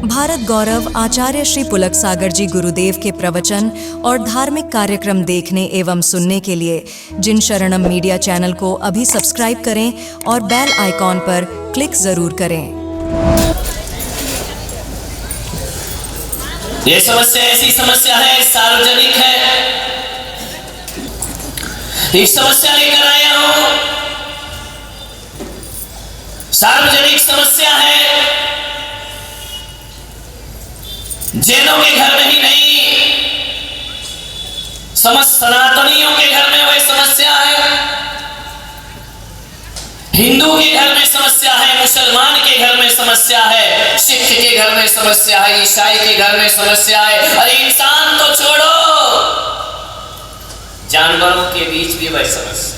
भारत गौरव आचार्य श्री पुलक सागर जी गुरुदेव के प्रवचन और धार्मिक कार्यक्रम देखने एवं सुनने के लिए जिन शरणम मीडिया चैनल को अभी सब्सक्राइब करें और बेल आइकॉन पर क्लिक जरूर करें। ये समस्या ऐसी समस्या है, सार्वजनिक है। एक समस्या लेकर आया हूं, सार्वजनिक समस्या है। जैनों के घर में ही नहीं, समस्त सनातनियों के घर में वह समस्या है। हिंदू के घर में समस्या है, मुसलमान के घर में समस्या है, सिख के घर में समस्या है, ईसाई के घर में समस्या है। अरे इंसान तो छोड़ो, जानवरों के बीच भी वह समस्या।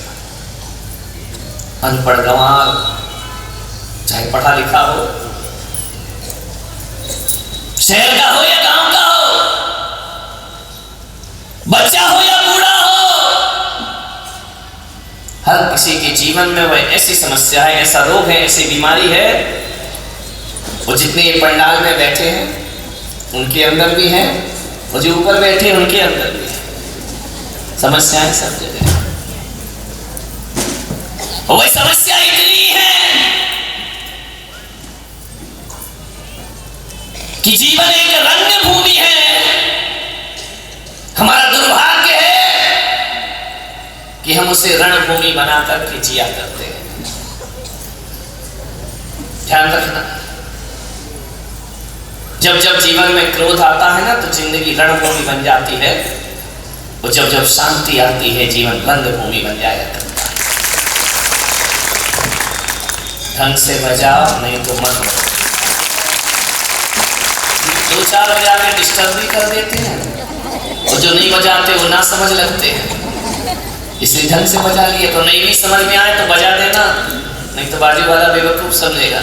अनपढ़ गंवार, चाहे पढ़ा लिखा हो, शहर का हो या गांव का हो, बच्चा हो या बूढ़ा हो, हर किसी के जीवन में वह ऐसी समस्या है, ऐसा रोग है, ऐसी बीमारी है। वो जितने पंडाल में बैठे हैं उनके अंदर भी है, और जो ऊपर बैठे हैं उनके अंदर भी है। समस्याएं सब जगह, और वह समस्या इतनी है कि जीवन एक रंग भूमि है। हमारा दुर्भाग्य है कि हम उसे रणभूमि बना करके जिया करते हैं। ध्यान रखना, जब जब जीवन में क्रोध आता है ना तो जिंदगी रणभूमि बन जाती है, और जब जब शांति आती है जीवन रंगभूमि बन जाया करता है। ढंग से बजाओ, नहीं तो मत बजाओ। दो चार बजा के डिस्टर्ब भी कर देते हैं, और जो नहीं बजाते वो ना समझ लगते हैं। इसलिए ढंग से बजा लिए, तो नहीं भी समझ में आए तो बजा देना, नहीं तो बाजू वाला बेवकूफ समझेगा,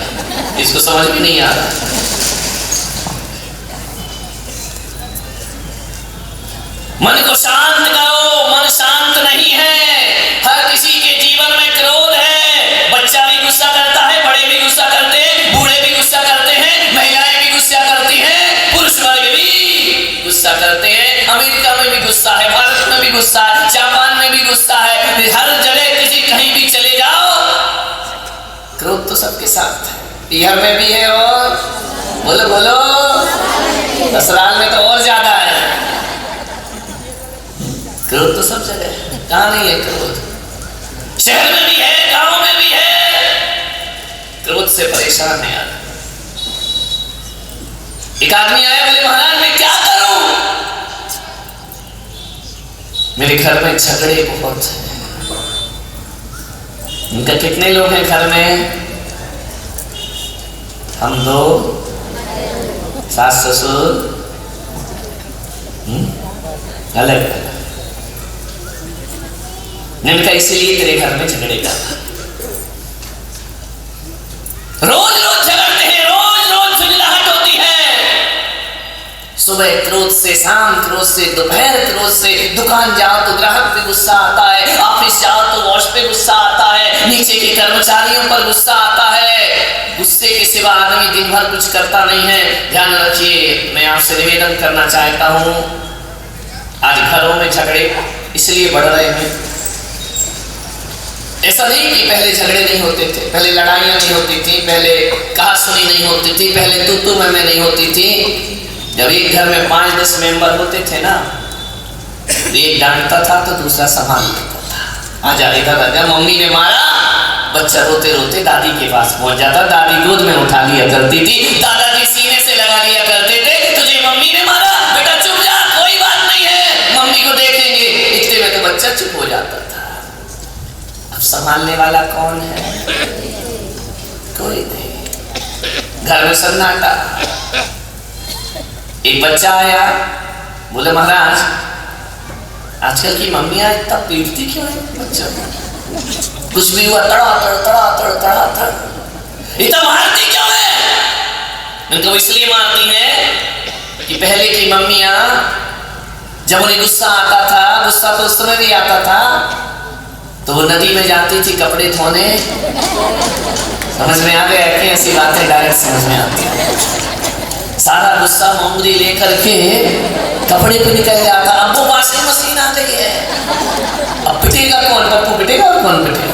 इसको समझ भी नहीं आ रहा। मन को शांत करो, मन शांत नहीं है। हर किसी के जीवन में क्रोध है। बच्चा भी गुस्सा करता है, बड़े भी गुस्सा करते हैं, बूढ़े भी गुस्सा करते हैं, महिलाएं भी गुस्सा करती हैं, पुरुष वर्ग भी गुस्सा करते हैं। अमेरिका में भी गुस्सा है, भारत में भी गुस्सा है, जापान में भी गुस्सा है। हर जगह किसी कहीं भी चले जाओ, क्रोध तो सबके साथ है। बिहार में भी है, और बोलो बोलो, ससुराल में तो और ज्यादा है। क्रोध तो सब जगह है, कहाँ नहीं है क्रोध? शहर में भी है, गांव में भी है। क्रोध से परेशान है यार। एक आदमी आया, बोले महाराज मैं क्या करूं? मेरे घर में झगड़े बहुत हैं। उनका कितने लोग हैं घर में? हम दो, सास ससुर, अलग अलग। उनका इसीलिए तेरे घर में झगड़े का, रोज रोज झगड़ते हैं, रोज रोज झुंझलाहट होती है। सुबह क्रोध से, शाम क्रोध से, दोपहर क्रोध से। दुकान जाओ तो ग्राहक पे गुस्सा आता है, ऑफिस जाओ तो बॉस पे गुस्सा आता है, नीचे के कर्मचारियों पर गुस्सा आता है। गुस्से के सिवा आदमी दिन भर कुछ करता नहीं है। ध्यान रखिए, मैं आपसे निवेदन करना चाहता हूं, आज घरों में झगड़े इसलिए बढ़ रहे हैं। ऐसा नहीं कि पहले झगड़े नहीं होते थे, पहले लड़ाइयाँ नहीं होती थी, पहले कहा सुनी नहीं होती थी, पहले तू मैं नहीं होती थी। जब एक घर में 5-10 मेंबर होते थे ना, तो एक डांटता था तो दूसरा संभाल लेता था। आजा इधर आजा, मम्मी ने मारा, बच्चा रोते रोते दादी के पास पहुंच जाता, दादी गोद में उठा लिया करती थी, दादाजी सीने से लगा लिया करते थे। तुझे मम्मी ने मारा, बेटा चुप जा, कोई बात नहीं है, मम्मी को देखेंगे। इतने में तो बच्चा चुप हो जाता था। अब संभालने वाला कौन है? कोई नहीं। घर में सन्नाटा। एक बच्चा आया, बोले महाराज आजकल की मम्मियां इतना पीटती क्यों है बच्चा? कुछ भी हुआ तड़ा इतना मारती क्यों है? उनको इसलिए मारती है कि पहले की मम्मियां जब उन्हें गुस्सा आता था, गुस्सा तो उस समय भी आता था, तो वो नदी में जाती थी कपड़े धोने। समझ में आ गया कि ऐसी बातें डायरेक्ट समझ में आती है। सारा गुस्सा मोमरी लेकर के कपड़े पे निकल जाता। अब वो वॉशिंग मशीन आ गई है, अब पिटेगा कौन? पप्पू पिटेगा और कौन पिटेगा?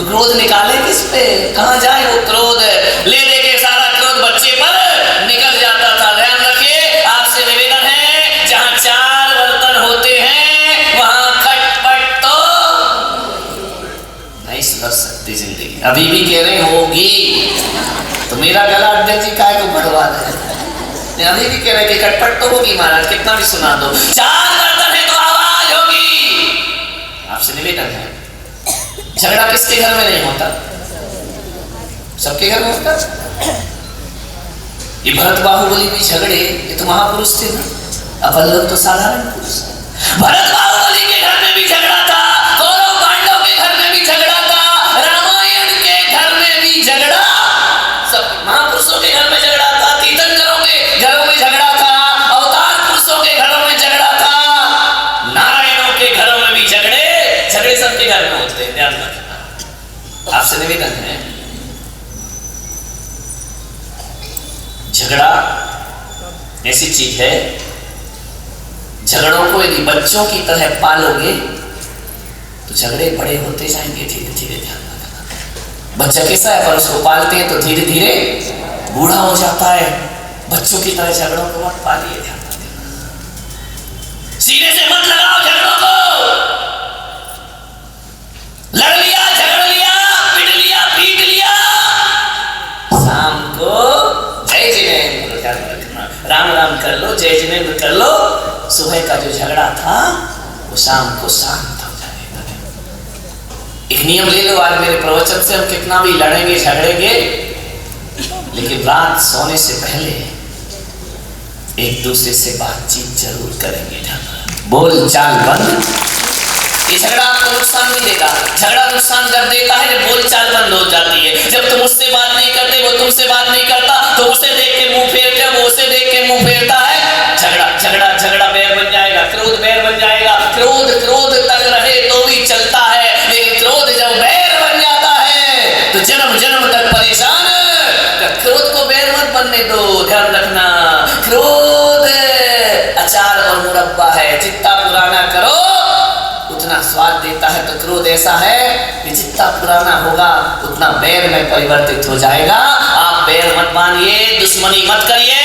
क्रोध निकाले किस पे? कहाँ जाए वो क्रोध? ले दे के सारा क्रोध बच्चे पर निकल जाता था। ध्यान रखिए, आपसे निवेदन है, जहाँ 4 बर्तन होते हैं वहां खटपट तो नहीं सुधर सकती जिंदगी। अभी भी कह रहे होगी तो मेरा गला अध्यक्ष जी काय को बढ़वा रहे, अभी भी कह रहे कि खटपट तो होगी महाराज, कितना भी सुना दो। 4 बर्तन है तो आवाज होगी। आपसे निवेदन है, झगड़ा किसके घर में नहीं होता? सबके घर में होता। ये भरत बाहुबली भी झगड़े, ये तो महापुरुष थे ना, अपन लोग तो साधारण पुरुष। भरत बाहुबली के घर में भी झगड़ा था, कौरव पांडव के घर में भी झगड़ा था, रामायण के घर में भी झगड़ा, सब महापुरुषों के घर में झगड़ा था, तीर्थंकरों के घरों में झगड़ा था, अवतार पुरुषों के घरों में झगड़ा था, नारायणों के घरों में भी झगड़े सबके घर में होते हैं। ध्यान रखना, आपसे निवेदन है, झगड़ा ऐसी चीज है, झगड़ों को यदि बच्चों की तरह पालोगे तो झगड़े बड़े होते जाएंगे धीरे धीरे। ध्यान रखना, बच्चा कैसा है, पर उसको पालते हैं तो धीरे धीरे बूढ़ा हो जाता है। बच्चों की तरह झगड़ों को मत पालिए। ध्यान रखना, सीने से मत लगाओ झगड़ों को। लड़ लिया, झगड़ लिया, पिट लिया, पीट लिया, शाम को जय जिनेंद्र, राम राम कर लो, जय जिनेंद्र कर लो। सुबह का जो झगड़ा था वो शाम को शांत हो जाएगा। एक नियम ले लो आज मेरे प्रवचन से, हम कितना भी लड़ेंगे झगड़ेंगे, लेकिन रात सोने से पहले एक दूसरे से बातचीत जरूर करेंगे। बोल चाल बंद। ये झगड़ा आपको नुकसान नहीं देगा। झगड़ा नुकसान जब देता है जब बोलचाल बंद हो जाती है। जब तुम उससे बात नहीं करते, वो तुमसे बात नहीं करता, तो उसे देख के मुंह फेरते हो, वो उसे देख के मुंह फेरता है, झगड़ा झगड़ा झगड़ा बैर बन जाएगा, क्रोध बैर बन जाएगा। क्रोध क्रोध तक रहे तो भी चलता है, लेकिन क्रोध जब बैर बन जाता है तो जन्म जन्म तक परेशान। क्रोध को बैर मत बनने दो। ध्यान रखना, क्रोध अचार और मुरब्बा है, जितना पुराना करो उतना स्वाद देता है। तो क्रोध ऐसा है कि जितना पुराना होगा उतना बैर में परिवर्तित हो जाएगा। आप बैर मत मानिए, दुश्मनी मत करिए,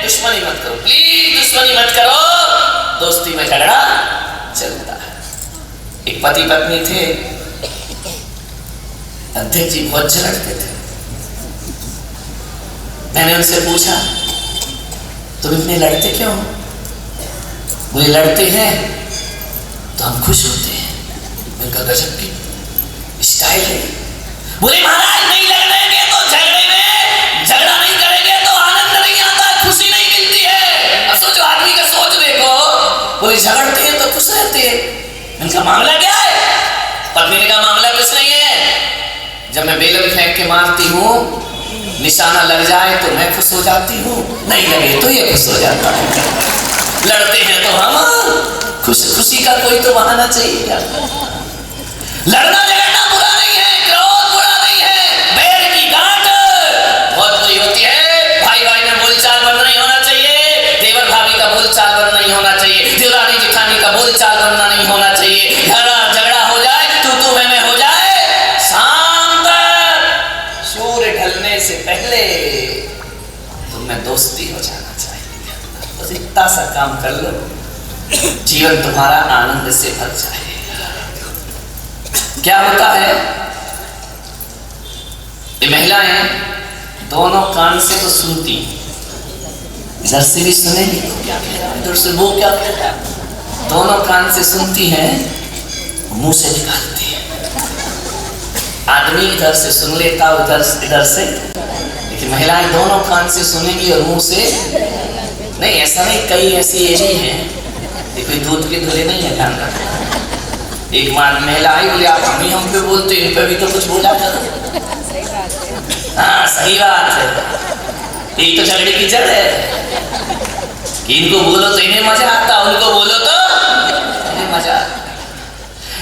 दुश्मनी मत करो प्लीज, दुश्मनी मत करो। दोस्ती में झगड़ा चलता है। एक पति पत्नी थे, अध्यक्ष जी बहुत झगड़ते थे। मैंने उनसे पूछा तुम इतने लड़ते क्यों? बोले लड़ते हैं तो हम खुश होते हैं। उनका गजब की स्टाइल है। बोले महाराज नहीं लड़ेंगे तो झगड़े में, झगड़ा नहीं करेंगे तो आनंद नहीं आता, खुशी नहीं मिलती है। अब सोचो आदमी का सोच देखो। बोले झगड़ते हैं तो खुश रहते हैं। उनका मामला क्या है? पत्नी ने कहा मामला कुछ नहीं है, जब मैं बेलन फेंक के मारती हूँ निशाना लग जाए तो मैं खुश हो जाती हूँ, नहीं लगे तो ये खुश हो जाता है। लड़ते हैं तो हम खुशी का कोई तो बहाना चाहिए क्या? लड़ना झगड़ना बुरा नहीं है, क्रोध बुरा नहीं है, बैर की गांठ बहुत बुरी होती है। भाई भाई में बोलचाल बंद नहीं होना चाहिए, देवर भाभी का बोलचाल बंद नहीं होना चाहिए, देवरानी जिठानी का बोलचाल बंद नहीं होना चाहिए। झगड़ा हो जाए, तू मैं हो जाए, शाम तक सूर्य ढलने से पहले तुम्हें दोस्ती हो जाना चाहिए। बस इतना सा काम कर लो, जीवन तुम्हारा आनंद से भर जाएगा। क्या होता है, ये महिलाएं दोनों कान से तो सुनती, इधर से भी सुनेगी क्या कह रहा है, इधर से वो क्या कह रहा है। दोनों कान से सुनती हैं, मुंह से निकालती है। आदमी इधर से सुन लेता, इधर से, लेकिन महिलाएं दोनों कान से सुनेगी और मुंह से नहीं। ऐसा नहीं, कई ऐसी एजी हैं, कोई दूध के धुले नहीं है। ध्यान रखना, एक महिला आई, बोले आप हम पे बोलते, इन पे भी तो कुछ बोला करो। हाँ सही बात है, यही तो झगड़े की जड़ है कि इनको बोलो तो इन्हें मजा आता, उनको बोलो तो इन्हें मजा आता।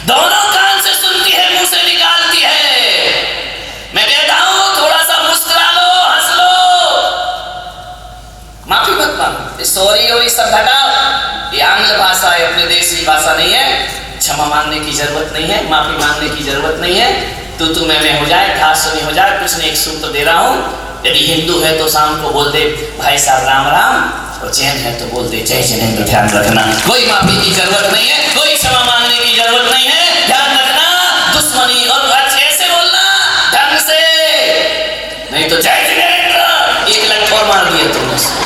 दोनों कान से सुनती है, मुंह से निकालती है। मैं कहता हूं थोड़ा सा मुस्कुरा लो, हंस लो, सॉरी और सब हटाओ, ये आंग्ल भाषा है, अपने देश की भाषा नहीं है। क्षमा मांगने की जरूरत नहीं है, माफी मांगने की जरूरत नहीं है। तू मैं हो जाए, घास सुनी हो जाए। कुछ नहीं, एक सूत्र दे रहा हूँ, यदि हिंदू है तो शाम को बोल दे भाई साहब राम राम, और जैन है तो बोल दे जय जिनेंद्र। ध्यान रखना, कोई माफी की जरूरत नहीं है, कोई क्षमा मांगने की जरूरत नहीं है। ध्यान रखना, दुश्मनी और ऐसे बोलना ढंग से, नहीं तो जय जिनेंद्र एक लठ और मार दिया तुमने।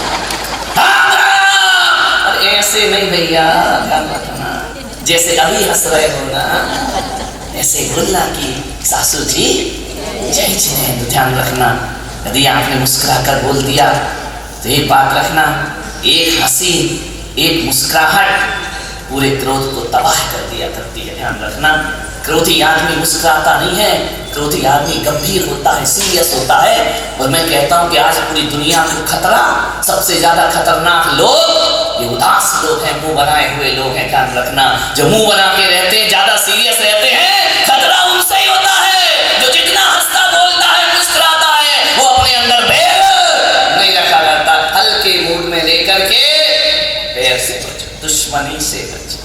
और ऐसे नहीं भैया, ध्यान रखना, जैसे अभी हंस रहे हो ना, ऐसे बोलना कि सासू जी जय जिनेंद्र। ध्यान रखना, यदि आपने मुस्कुरा कर बोल दिया तो एक बात रखना, एक हंसी एक मुस्कुराहट पूरे क्रोध को तबाह कर दिया करती है। ध्यान रखना, क्रोधी आदमी मुस्कुराता नहीं है, क्रोधी आदमी गंभीर होता है, सीरियस होता है। और मैं कहता हूँ कि आज पूरी दुनिया को खतरा, सबसे ज्यादा खतरनाक लोग ये उदास लोग हैं, मुंह बनाए हुए लोग हैं। ध्यान रखना, जो मुंह बना के रहते हैं, ज्यादा सीरियस रहते हैं, खतरा उनसे ही होता है। जो जितना हंसता बोलता है, मुस्कुराता है, वो अपने अंदर बैर नहीं रखा करता। हल्के मूड में लेकर के बैर से बचो, दुश्मनी से बचो।